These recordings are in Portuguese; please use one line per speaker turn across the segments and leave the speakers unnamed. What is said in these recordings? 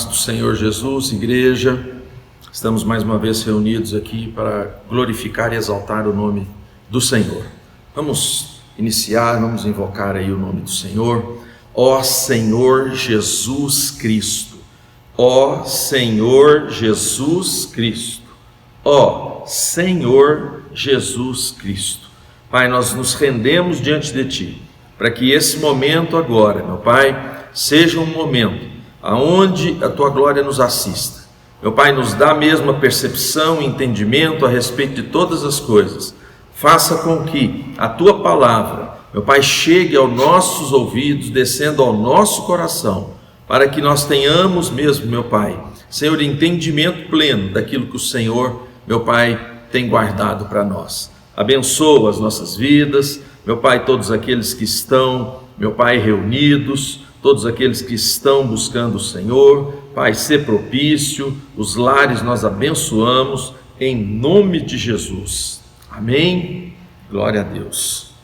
paz do Senhor Jesus, igreja, estamos mais uma vez reunidos aqui para glorificar e exaltar o nome do Senhor. Vamos iniciar, vamos invocar aí o nome do Senhor. Ó Senhor Jesus Cristo, ó Senhor Jesus Cristo, ó Senhor Jesus Cristo. Pai, nós nos rendemos diante de Ti, para que esse momento agora, meu Pai, seja um momento aonde a Tua glória nos assista. Meu Pai, nos dá mesmo a percepção e entendimento a respeito de todas as coisas. Faça com que a Tua palavra, meu Pai, chegue aos nossos ouvidos, descendo ao nosso coração, para que nós tenhamos mesmo, meu Pai, Senhor, entendimento pleno daquilo que o Senhor, meu Pai, tem guardado para nós. Abençoa as nossas vidas, meu Pai, todos aqueles que estão, meu Pai, reunidos, todos aqueles que estão buscando o Senhor. Pai, ser propício, os lares nós abençoamos, em nome de Jesus. Amém? Glória a Deus.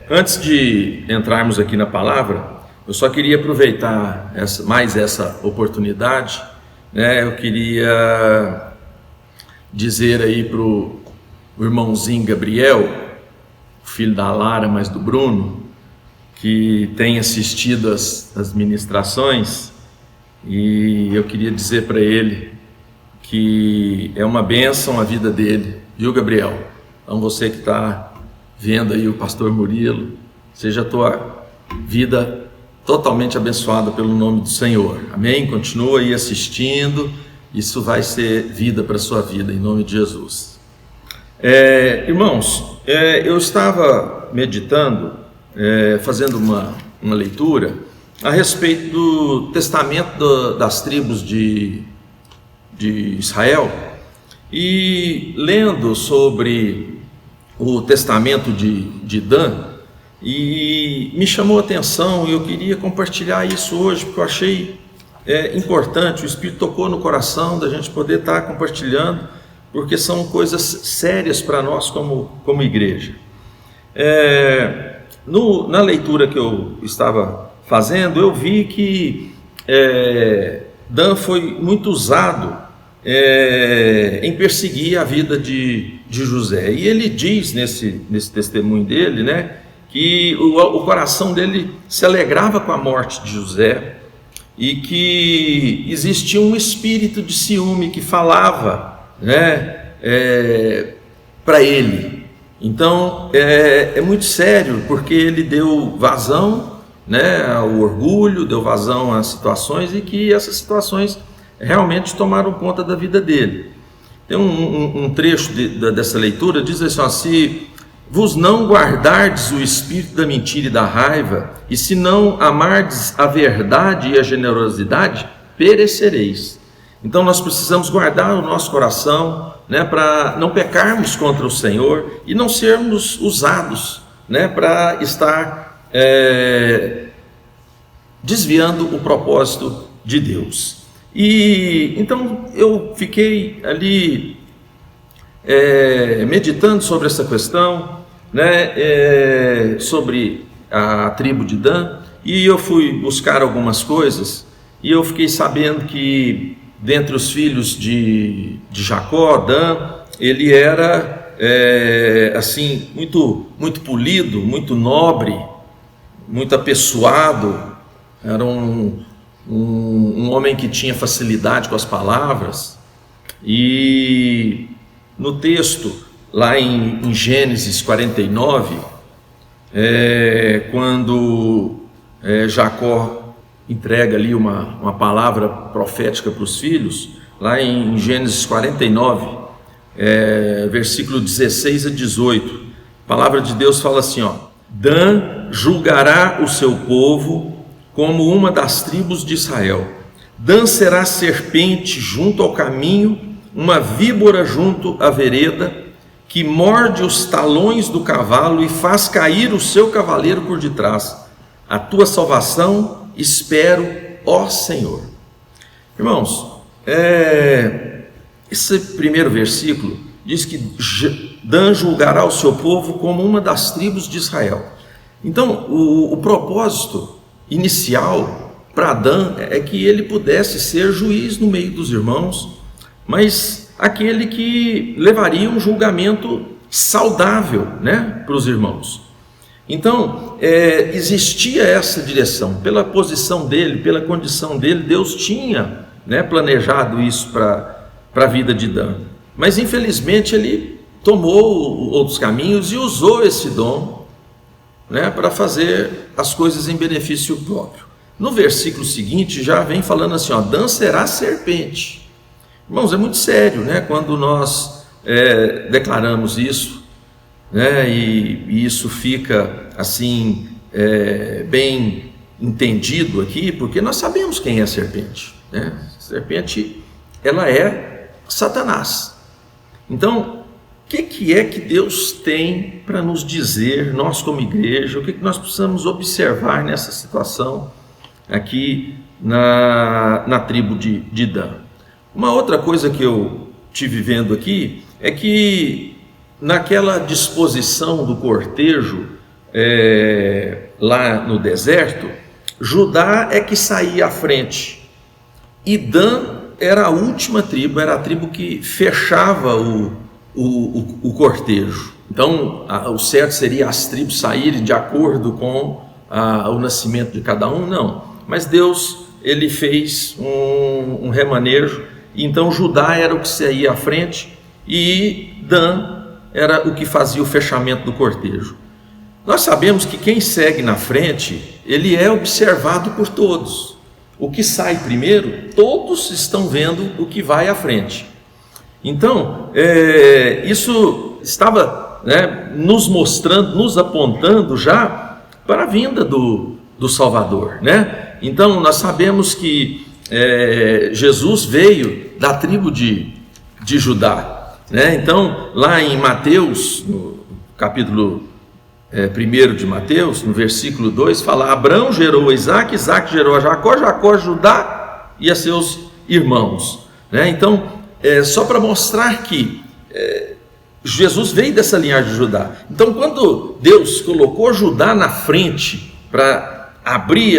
Antes de entrarmos aqui na palavra, eu só queria aproveitar essa oportunidade, né? Eu queria dizer aí para o irmãozinho Gabriel, filho da Lara, mas do Bruno, que tem assistido as ministrações, e eu queria dizer para ele que é uma bênção a vida dele, viu, Gabriel? Então você que está vendo aí o pastor Murilo, seja a tua vida totalmente abençoada pelo nome do Senhor, amém? Continua aí assistindo, isso vai ser vida para a sua vida, em nome de Jesus. Irmãos, eu estava meditando, fazendo uma leitura a respeito do testamento das tribos de Israel, e lendo sobre o testamento de Dan, e me chamou a atenção, e eu queria compartilhar isso hoje, porque eu achei importante, o Espírito tocou no coração da gente poder estar compartilhando, porque são coisas sérias para nós como igreja. Na leitura que eu estava fazendo, eu vi que Dan foi muito usado em perseguir a vida de José. E ele diz nesse testemunho dele, né, que o coração dele se alegrava com a morte de José e que existia um espírito de ciúme que falava, né, para ele. Então é muito sério, porque ele deu vazão, né, ao orgulho, deu vazão às situações, e que essas situações realmente tomaram conta da vida dele. Tem um trecho dessa leitura, diz assim, ó: se vos não guardardes o espírito da mentira e da raiva, e se não amardes a verdade e a generosidade, perecereis. Então nós precisamos guardar o nosso coração, né, para não pecarmos contra o Senhor e não sermos usados, né, para estar desviando o propósito de Deus. E então eu fiquei ali meditando sobre essa questão, né, sobre a tribo de Dan, e eu fui buscar algumas coisas, e eu fiquei sabendo que dentre os filhos de Jacó, Dan, ele era assim, muito polido, muito nobre, muito apessoado, era um homem que tinha facilidade com as palavras. E no texto, lá em Gênesis 49, quando Jacó entrega ali uma palavra profética para os filhos, lá em Gênesis 49, versículo 16 a 18, a palavra de Deus fala assim, ó: Dan julgará o seu povo como uma das tribos de Israel. Dan será serpente junto ao caminho, uma víbora junto à vereda, que morde os talões do cavalo e faz cair o seu cavaleiro por detrás. A tua salvação espero, ó Senhor. Irmãos, esse primeiro versículo diz que Dan julgará o seu povo como uma das tribos de Israel. Então, o propósito inicial para Adão é que ele pudesse ser juiz no meio dos irmãos, mas aquele que levaria um julgamento saudável, né, para os irmãos. Então, existia essa direção, pela posição dele, pela condição dele, Deus tinha, né, planejado isso para a vida de Adão. Mas infelizmente ele tomou outros caminhos e usou esse dom, né, para fazer as coisas em benefício próprio. No versículo seguinte já vem falando assim, ó, Adão será serpente. Irmãos, é muito sério, né, quando nós declaramos isso, né, e isso fica assim bem entendido aqui, porque nós sabemos quem é a serpente, né? A serpente, ela é Satanás. Então, o que é que Deus tem para nos dizer, nós como igreja, o que nós precisamos observar nessa situação aqui na tribo de Dan? Uma outra coisa que eu estive vendo aqui é que naquela disposição do cortejo lá no deserto, Judá é que saía à frente e Dan era a última tribo, era a tribo que fechava o cortejo. Então o certo seria as tribos saírem de acordo com o nascimento de cada um, não, mas Deus ele fez um remanejo, e então Judá era o que saía à frente e Dan era o que fazia o fechamento do cortejo. Nós sabemos que quem segue na frente, ele é observado por todos. O que sai primeiro, todos estão vendo o que vai à frente. Então, isso estava, né, nos mostrando, nos apontando já para a vinda do Salvador, né? Então, nós sabemos que Jesus veio da tribo de Judá, né? Então, lá em Mateus, no capítulo 1 de Mateus, no versículo 2, fala: Abraão gerou a Isaac, Isaac gerou a Jacó, Jacó a Judá e a seus irmãos, né? Então, só para mostrar que Jesus veio dessa linhagem de Judá. Então, quando Deus colocou Judá na frente para abrir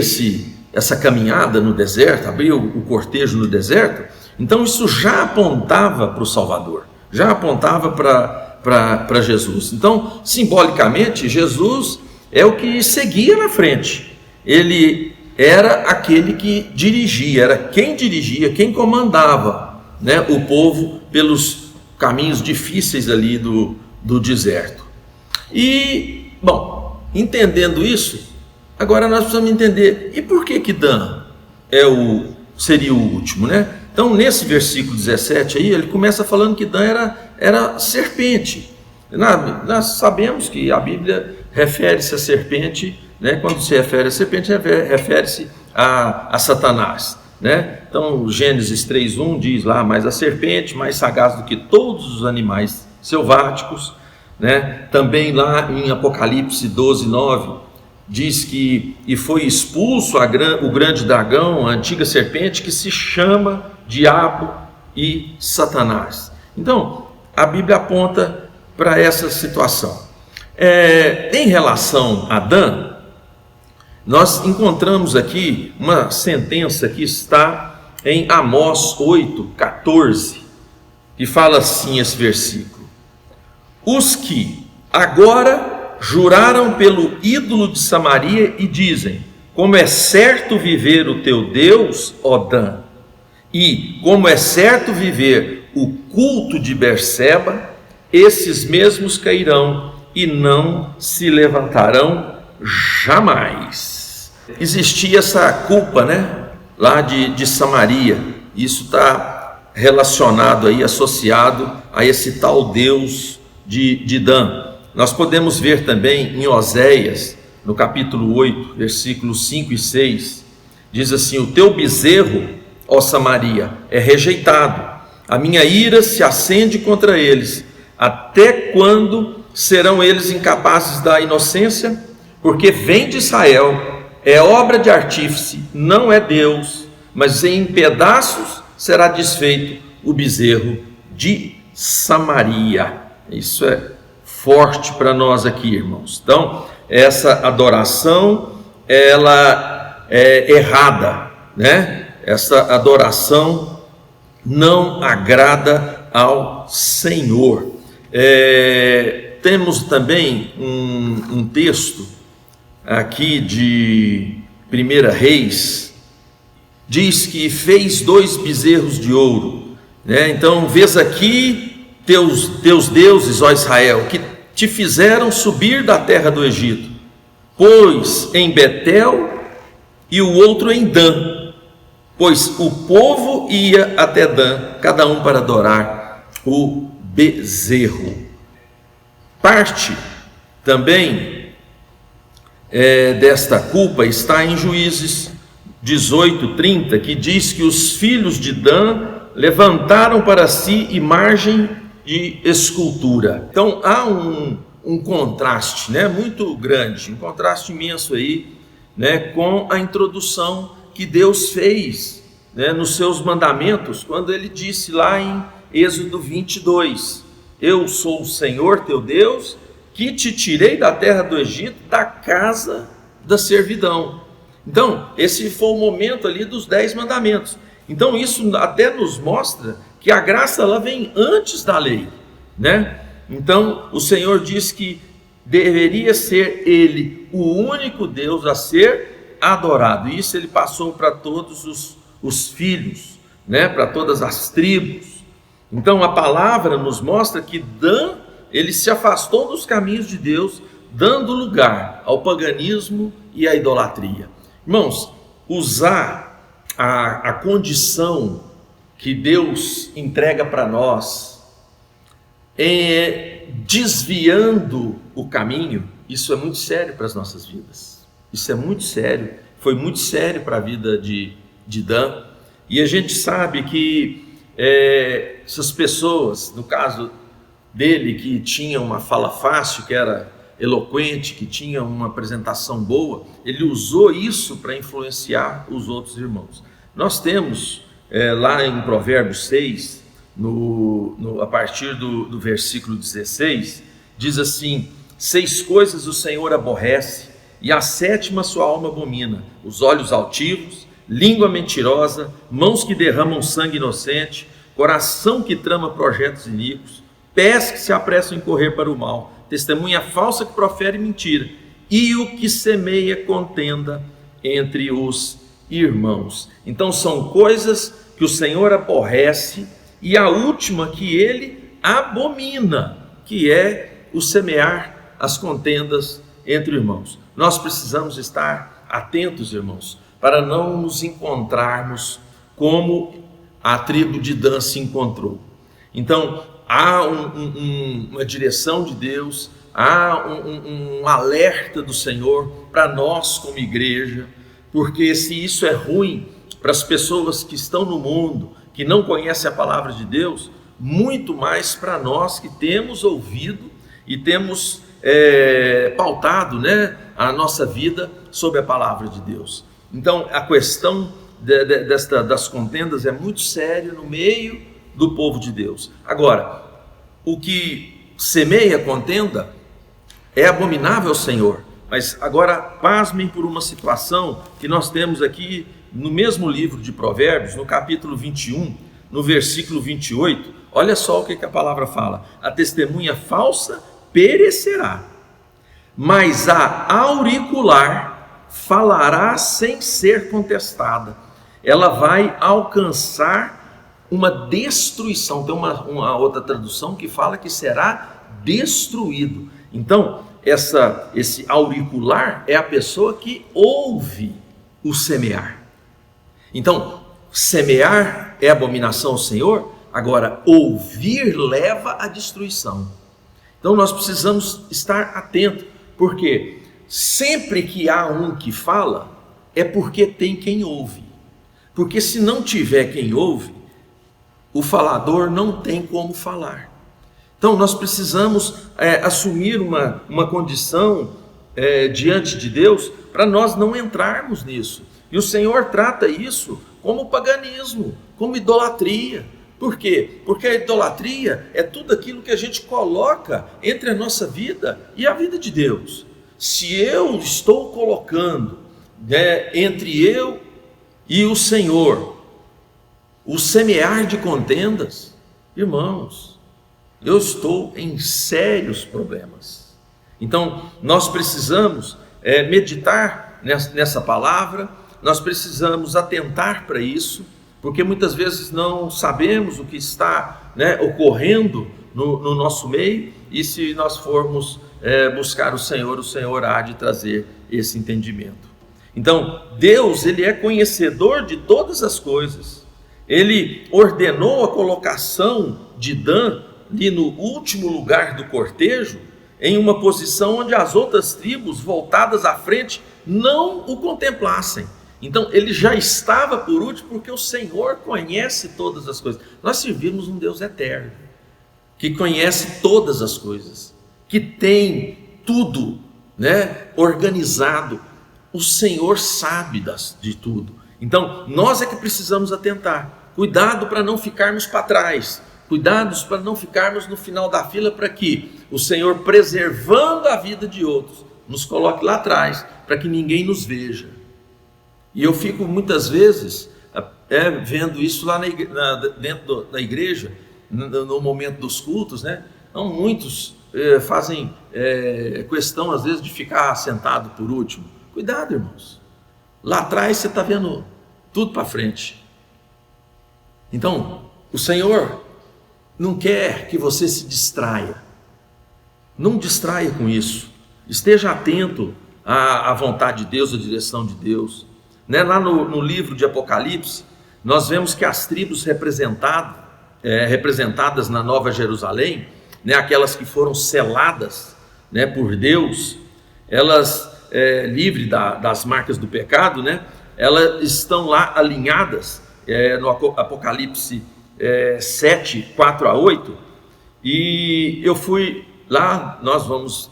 essa caminhada no deserto, abrir o cortejo no deserto, então isso já apontava para o Salvador, já apontava para Jesus. Então, simbolicamente, Jesus é o que seguia na frente. Ele era aquele que dirigia, era quem dirigia, quem comandava, né, o povo pelos caminhos difíceis ali do deserto. E, bom, entendendo isso, agora nós precisamos entender, e por que Dan seria o último, né? Então, nesse versículo 17 aí, ele começa falando que Dan era serpente. Nós sabemos que a Bíblia refere-se a serpente, né? Quando se refere a serpente, refere-se a Satanás, né? Então, Gênesis 3:1 diz lá: mas a serpente, mais sagaz do que todos os animais selváticos, né? Também lá em Apocalipse 12:9 diz que e foi expulso o grande dragão, a antiga serpente, que se chama Diabo e Satanás. Então, a Bíblia aponta para essa situação. Em relação a Dan, nós encontramos aqui uma sentença que está em Amós 8:14, que fala assim esse versículo: os que agora juraram pelo ídolo de Samaria e dizem: como é certo viver o teu Deus, ó Dan, e como é certo viver o culto de Berseba, esses mesmos cairão e não se levantarão jamais. Existia essa culpa, né, lá de Samaria. Isso está relacionado aí, associado a esse tal Deus de Dan. Nós podemos ver também em Oséias, no capítulo 8, versículos 5 e 6, diz assim: o teu bezerro, ó Samaria, é rejeitado, a minha ira se acende contra eles. Até quando serão eles incapazes da inocência? Porque vem de Israel, é obra de artífice, não é Deus, mas em pedaços será desfeito o bezerro de Samaria. Isso é forte para nós aqui, irmãos. Então, essa adoração, ela é errada, né? Essa adoração não agrada ao Senhor. Temos também um texto aqui de 1 Reis, diz que fez 2 bezerros de ouro, né? Então, vês aqui teus deuses, ó Israel, que te fizeram subir da terra do Egito, pois em Betel e o outro em Dan, pois o povo ia até Dan, cada um para adorar o bezerro. Parte também desta culpa está em Juízes 18:30, que diz que os filhos de Dan levantaram para si imagem de escultura. Então há um contraste, né, muito grande, um contraste imenso aí, né, com a introdução que Deus fez, né, nos seus mandamentos, quando ele disse lá em Êxodo 22, eu sou o Senhor teu Deus, que te tirei da terra do Egito, da casa da servidão. Então, esse foi o momento ali dos 10 mandamentos. Então, isso até nos mostra que a graça ela vem antes da lei, né? Então, o Senhor diz que deveria ser Ele o único Deus a ser adorado. E isso Ele passou para todos os filhos, né? Para todas as tribos. Então, a palavra nos mostra que Dan, ele se afastou dos caminhos de Deus, dando lugar ao paganismo e à idolatria. Irmãos, usar a condição que Deus entrega para nós, desviando o caminho, isso é muito sério para as nossas vidas. Isso é muito sério, foi muito sério para a vida de Dan. E a gente sabe que essas pessoas, no caso dele, que tinha uma fala fácil, que era eloquente, que tinha uma apresentação boa, ele usou isso para influenciar os outros irmãos. Nós temos lá em Provérbios 6, a partir do versículo 16, diz assim: 6 coisas o Senhor aborrece, e a 7ª sua alma abomina: os olhos altivos, língua mentirosa, mãos que derramam sangue inocente, coração que trama projetos iníquos, pés que se apressam em correr para o mal, testemunha falsa que profere mentira, e o que semeia contenda entre os irmãos. Então são coisas que o Senhor aborrece, e a última que ele abomina, que é o semear as contendas entre irmãos. Nós precisamos estar atentos, irmãos, para não nos encontrarmos como a tribo de Dan se encontrou. Então há uma direção de Deus, há um alerta do Senhor para nós como igreja, porque se isso é ruim para as pessoas que estão no mundo, que não conhecem a palavra de Deus, muito mais para nós que temos ouvido e temos pautado, né, a nossa vida sobre a palavra de Deus. Então a questão das contendas é muito séria no meio do povo de Deus. Agora, o que semeia contenda é abominável ao Senhor. Mas agora pasmem por uma situação que nós temos aqui no mesmo livro de Provérbios, no capítulo 21, no versículo 28. Olha só o que a palavra fala: a testemunha falsa perecerá, mas a auricular falará sem ser contestada. Ela vai alcançar uma destruição. Tem uma outra tradução que fala que será destruído. Então, esse auricular é a pessoa que ouve o semear. Então, semear é abominação ao Senhor, agora ouvir leva à destruição. Então nós precisamos estar atentos, porque sempre que há um que fala, é porque tem quem ouve. Porque se não tiver quem ouve, o falador não tem como falar. Então nós precisamos assumir uma condição diante de Deus, para nós não entrarmos nisso. E o Senhor trata isso como paganismo, como idolatria. Por quê? Porque a idolatria é tudo aquilo que a gente coloca entre a nossa vida e a vida de Deus. Se eu estou colocando entre eu e o Senhor o semear de contendas, irmãos, eu estou em sérios problemas. Então nós precisamos meditar nessa palavra, nós precisamos atentar para isso, porque muitas vezes não sabemos o que está ocorrendo no nosso meio, e se nós formos buscar o Senhor há de trazer esse entendimento. Então Deus, Ele é conhecedor de todas as coisas. Ele ordenou a colocação de Dan ali no último lugar do cortejo, em uma posição onde as outras tribos voltadas à frente não o contemplassem. Então ele já estava por último, porque o Senhor conhece todas as coisas. Nós servimos um Deus eterno, que conhece todas as coisas, que tem tudo organizado. O Senhor sabe de tudo. Então nós é que precisamos atentar. Cuidado para não ficarmos para trás, cuidados para não ficarmos no final da fila, para que o Senhor, preservando a vida de outros, nos coloque lá atrás, para que ninguém nos veja. E eu fico muitas vezes vendo isso lá dentro da igreja, no momento dos cultos, Então muitos fazem questão às vezes de ficar sentado por último. Cuidado, irmãos, lá atrás você está vendo tudo para frente. Então o Senhor não quer que você se distraia. Não distraia com isso. Esteja atento à vontade de Deus, à direção de Deus. Lá no livro de Apocalipse, nós vemos que as tribos representadas na Nova Jerusalém, aquelas que foram seladas por Deus, elas livres das marcas do pecado, elas estão lá alinhadas no Apocalipse 7, 4 a 8, e eu fui lá, nós vamos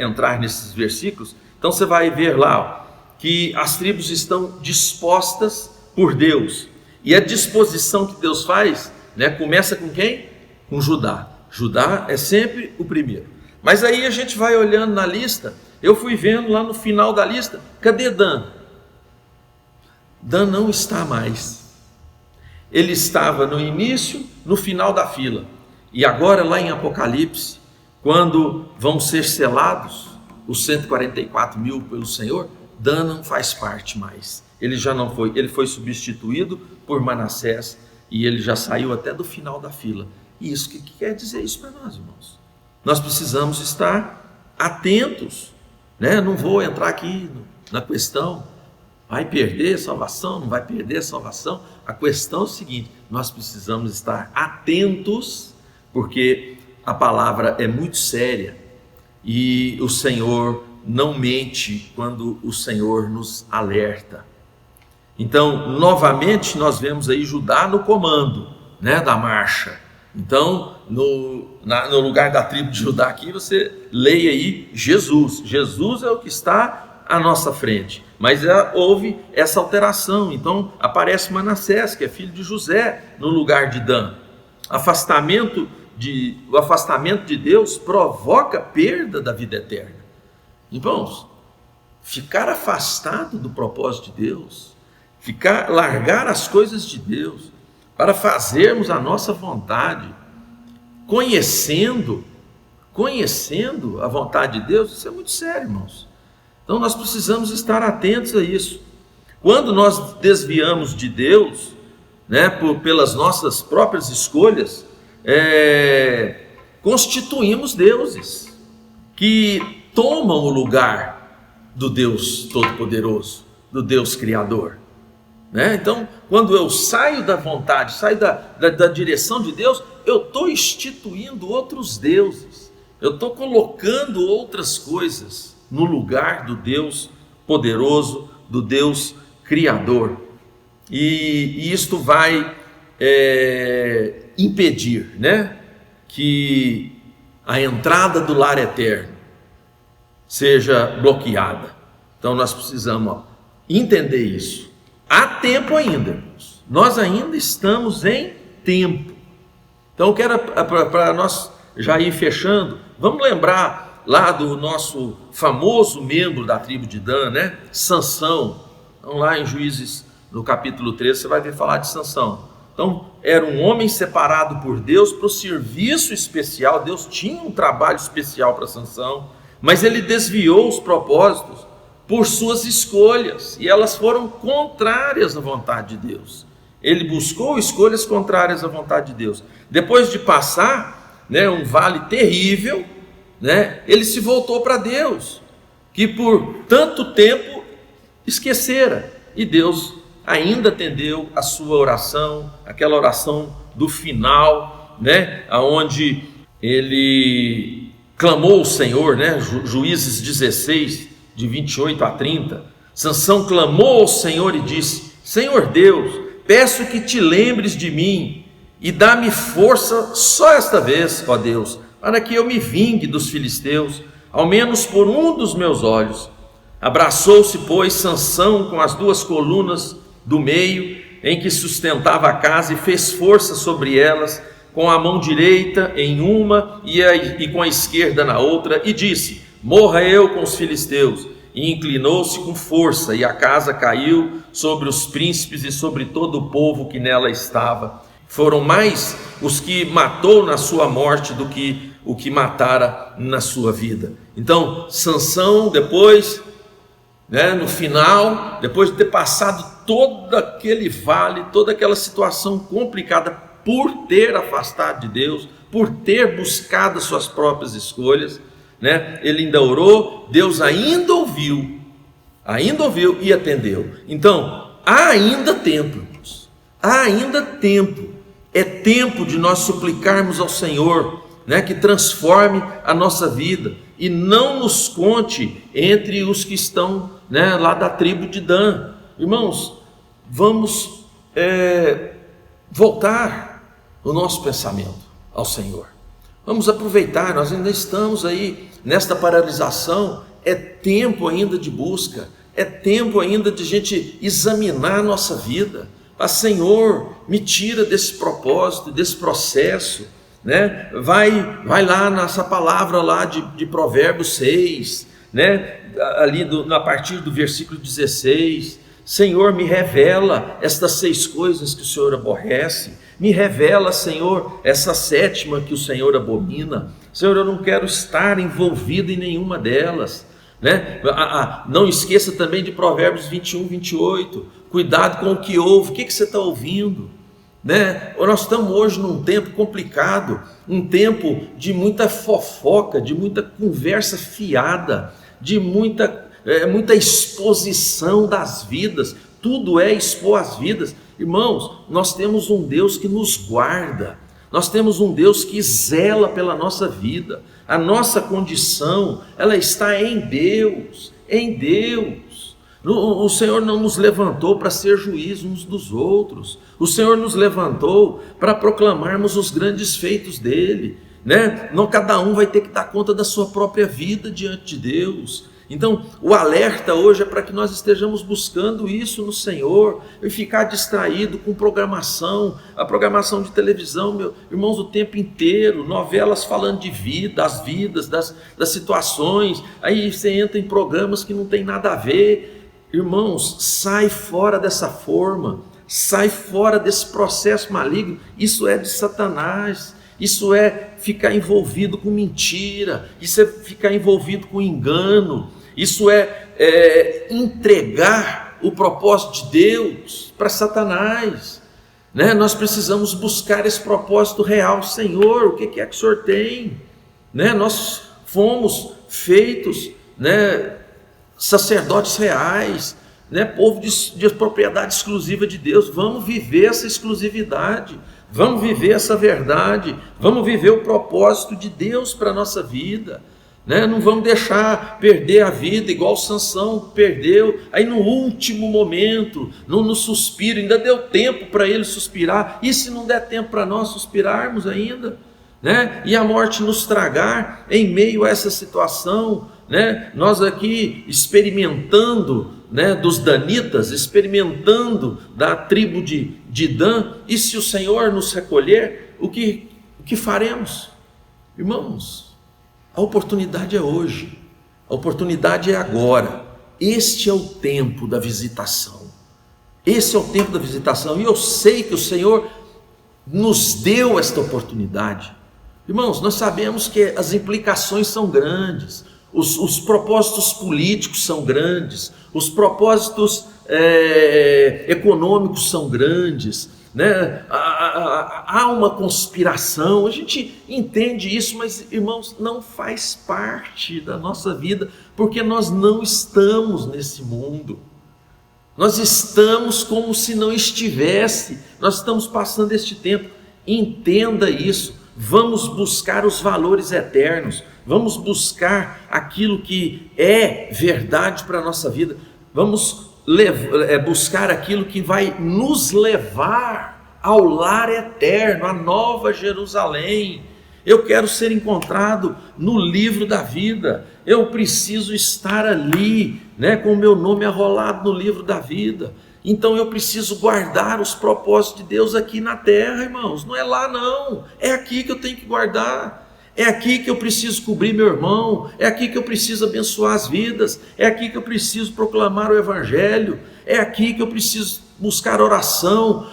entrar nesses versículos. Então você vai ver lá que as tribos estão dispostas por Deus, e a disposição que Deus faz começa com quem? Com Judá. Judá é sempre o primeiro, mas aí a gente vai olhando na lista, eu fui vendo lá no final da lista, cadê Dan? Dan não está mais. Ele estava no início, no final da fila, e agora lá em Apocalipse, quando vão ser selados os 144 mil pelo Senhor, Dan não faz parte mais. Ele já não foi, ele foi substituído por Manassés, e ele já saiu até do final da fila. E isso, o que quer dizer isso para nós, irmãos? Nós precisamos estar atentos, Não vou entrar aqui na questão, vai perder a salvação, não vai perder a salvação. A questão é o seguinte: nós precisamos estar atentos, porque a palavra é muito séria, e o Senhor não mente quando o Senhor nos alerta. Então, novamente, nós vemos aí Judá no comando da marcha. Então, no lugar da tribo de Judá aqui, você leia aí Jesus. Jesus é o que está à nossa frente, mas houve essa alteração. Então aparece Manassés, que é filho de José, no lugar de Dan. O afastamento de Deus provoca perda da vida eterna. Irmãos, ficar afastado do propósito de Deus, largar as coisas de Deus para fazermos a nossa vontade, conhecendo a vontade de Deus, isso é muito sério, irmãos. Então nós precisamos estar atentos a isso. Quando nós desviamos de Deus, pelas nossas próprias escolhas, constituímos deuses que tomam o lugar do Deus Todo-Poderoso, do Deus Criador. Então, quando eu saio da vontade, saio da direção de Deus, eu estou instituindo outros deuses, eu estou colocando outras coisas no lugar do Deus poderoso, do Deus Criador, e isto vai impedir que a entrada do lar eterno seja bloqueada. Então nós precisamos entender isso. Há tempo ainda, irmãos. Nós ainda estamos em tempo. Então eu quero, para nós já ir fechando, vamos lembrar lá do nosso famoso membro da tribo de Dan, Sansão. Então lá em Juízes no capítulo 13 você vai ver falar de Sansão. Então, era um homem separado por Deus para o serviço especial. Deus tinha um trabalho especial para Sansão, mas ele desviou os propósitos por suas escolhas, e elas foram contrárias à vontade de Deus. Ele buscou escolhas contrárias à vontade de Deus. Depois de passar, um vale terrível, ele se voltou para Deus, que por tanto tempo esquecera, e Deus ainda atendeu a sua oração, aquela oração do final, aonde ele clamou ao Senhor, Juízes 16, de 28 a 30, Sansão clamou ao Senhor e disse: Senhor Deus, peço que te lembres de mim e dá-me força só esta vez, ó Deus, para que eu me vingue dos filisteus, ao menos por um dos meus olhos. Abraçou-se, pois, Sansão com as duas colunas do meio em que sustentava a casa e fez força sobre elas, com a mão direita em uma e com a esquerda na outra, e disse: morra eu com os filisteus. E inclinou-se com força, e a casa caiu sobre os príncipes e sobre todo o povo que nela estava. Foram mais os que matou na sua morte do que o que matara na sua vida. Então, Sansão, depois, no final, depois de ter passado todo aquele vale, toda aquela situação complicada, por ter afastado de Deus, por ter buscado suas próprias escolhas, ele ainda orou, Deus ainda ouviu e atendeu. Então, há ainda tempo, irmãos, há ainda tempo. É tempo de nós suplicarmos ao Senhor, que transforme a nossa vida, e não nos conte entre os que estão, lá da tribo de Dan. Irmãos, vamos voltar o nosso pensamento ao Senhor. Vamos aproveitar, nós ainda estamos aí nesta paralisação, é tempo ainda de busca, é tempo ainda de a gente examinar a nossa vida. Senhor, me tira desse propósito, desse processo, vai lá nessa palavra lá de Provérbios 6, ali a partir do versículo 16, Senhor, me revela estas 6 coisas que o Senhor aborrece, me revela, Senhor, essa 7ª que o Senhor abomina. Senhor, eu não quero estar envolvido em nenhuma delas, Não esqueça também de Provérbios 21, 28, cuidado com o que ouve. O que você está ouvindo? Nós estamos hoje num tempo complicado, um tempo de muita fofoca, de muita conversa fiada, de muita exposição das vidas. Tudo é expor as vidas. Irmãos, nós temos um Deus que nos guarda, nós temos um Deus que zela pela nossa vida. A nossa condição, ela está em Deus, O Senhor não nos levantou para ser juiz uns dos outros, o Senhor nos levantou para proclamarmos os grandes feitos dele, Não, cada um vai ter que dar conta da sua própria vida diante de Deus. Então, o alerta hoje é para que nós estejamos buscando isso no Senhor, e ficar distraído com a programação de televisão, irmãos, o tempo inteiro, novelas falando de vida, das vidas, das situações, aí você entra em programas que não tem nada a ver. Irmãos, sai fora dessa forma, sai fora desse processo maligno. Isso é de Satanás, isso é ficar envolvido com mentira, isso é ficar envolvido com engano, isso é entregar o propósito de Deus para Satanás. Nós precisamos buscar esse propósito real. Senhor, o que é que o Senhor tem? Nós fomos feitos sacerdotes reais, povo de propriedade exclusiva de Deus. Vamos viver essa exclusividade, vamos viver essa verdade, vamos viver o propósito de Deus para a nossa vida, Não vamos deixar perder a vida igual Sansão perdeu, aí no último momento, no suspiro. Ainda deu tempo para ele suspirar, e se não der tempo para nós suspirarmos ainda, e a morte nos tragar em meio a essa situação, nós aqui experimentando, dos danitas, experimentando da tribo de Dan, e se o Senhor nos recolher, o que faremos? Irmãos, a oportunidade é hoje, a oportunidade é agora. Este é o tempo da visitação, Esse é o tempo da visitação, e eu sei que o Senhor nos deu esta oportunidade. Irmãos, nós sabemos que as implicações são grandes, os propósitos políticos são grandes, os propósitos econômicos são grandes, né? Há uma conspiração, a gente entende isso, mas, irmãos, não faz parte da nossa vida, porque nós não estamos nesse mundo. Nós estamos como se não estivesse, nós estamos passando este tempo. Entenda isso, vamos buscar os valores eternos, vamos buscar aquilo que é verdade para a nossa vida, vamos buscar aquilo que vai nos levar ao lar eterno, à nova Jerusalém. Eu quero ser encontrado no livro da vida, eu preciso estar ali, né, com o meu nome arrolado no livro da vida. Então eu preciso guardar os propósitos de Deus aqui na terra, irmãos, não é lá não, é aqui que eu tenho que guardar, é aqui que eu preciso cobrir meu irmão, é aqui que eu preciso abençoar as vidas, é aqui que eu preciso proclamar o evangelho, é aqui que eu preciso buscar oração,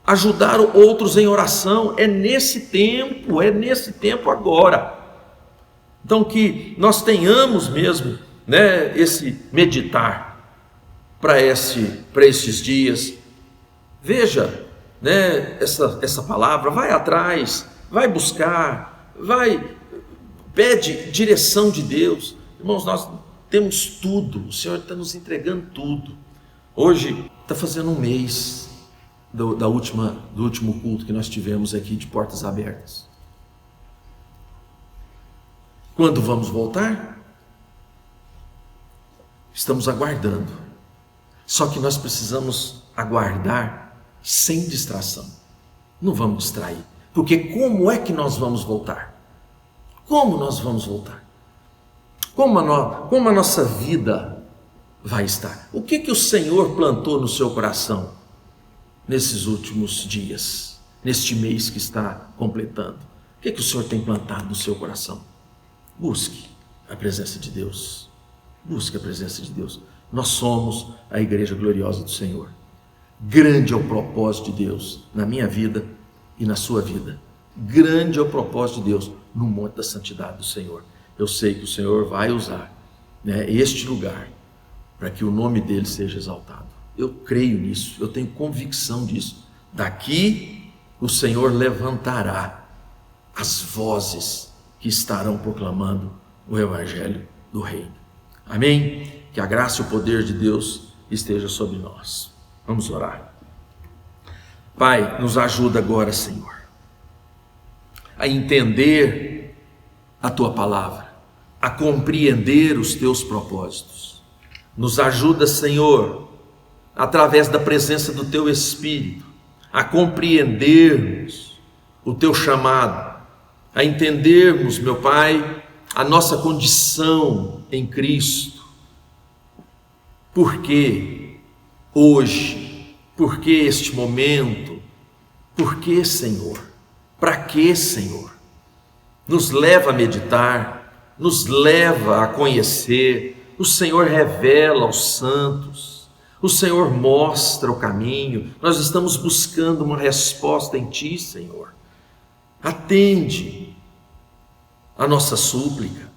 ajudar outros em oração. É nesse tempo agora. Então que nós tenhamos mesmo, né, esse meditar para esses dias. Veja, né, essa palavra, vai atrás, vai buscar, pede direção de Deus. Irmãos, nós temos tudo, o Senhor está nos entregando tudo. Hoje está fazendo um mês do último culto que nós tivemos aqui de portas abertas. Quando vamos voltar? Estamos aguardando. Só que nós precisamos aguardar sem distração. Não vamos distrair. Porque como é que nós vamos voltar? Como nós vamos voltar? Como a nossa vida vai estar? O que o Senhor plantou no seu coração nesses últimos dias, neste mês que está completando? O que o Senhor tem plantado no seu coração? Busque a presença de Deus. Busque a presença de Deus. Nós somos a igreja gloriosa do Senhor. Grande é o propósito de Deus na minha vida e na sua vida. Grande é o propósito de Deus no monte da santidade do Senhor. Eu sei que o Senhor vai usar, né, este lugar para que o nome dele seja exaltado. Eu creio nisso, eu tenho convicção disso. Daqui o Senhor levantará as vozes que estarão proclamando o evangelho do reino. Amém? Que a graça e o poder de Deus esteja sobre nós. Vamos orar. Pai, nos ajuda agora, Senhor, a entender a tua palavra, a compreender os teus propósitos. Nos ajuda, Senhor, através da presença do teu Espírito, a compreendermos o teu chamado, a entendermos, meu Pai, a nossa condição em Cristo. Por que hoje? Por que este momento? Por que, Senhor? Para que, Senhor? Nos leva a meditar, nos leva a conhecer. O Senhor revela aos santos, o Senhor mostra o caminho. Nós estamos buscando uma resposta em Ti, Senhor. Atende a nossa súplica,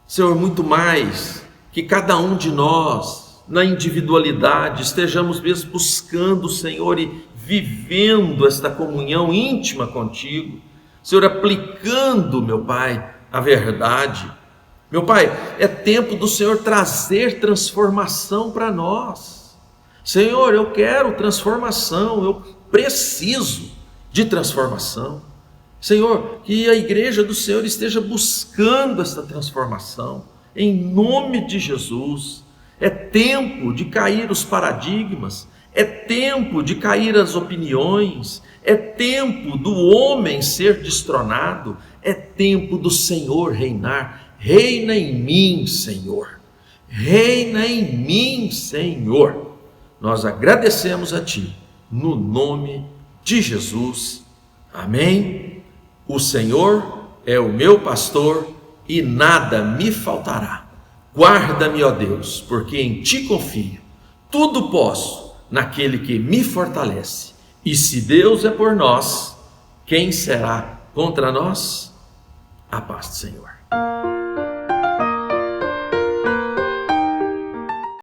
Senhor, muito mais que cada um de nós, na individualidade, estejamos mesmo buscando o Senhor e vivendo esta comunhão íntima contigo, Senhor, aplicando, meu Pai, a verdade. Meu Pai, é tempo do Senhor trazer transformação para nós. Senhor, eu quero transformação, eu preciso de transformação. Senhor, que a igreja do Senhor esteja buscando essa transformação, em nome de Jesus. É tempo de cair os paradigmas, é tempo de cair as opiniões, é tempo do homem ser destronado, é tempo do Senhor reinar. Reina em mim, Senhor, reina em mim, Senhor. Nós agradecemos a Ti, no nome de Jesus, amém. O Senhor é o meu pastor e nada me faltará. Guarda-me, ó Deus, porque em Ti confio. Tudo posso naquele que me fortalece. E se Deus é por nós, quem será contra nós? A paz do Senhor.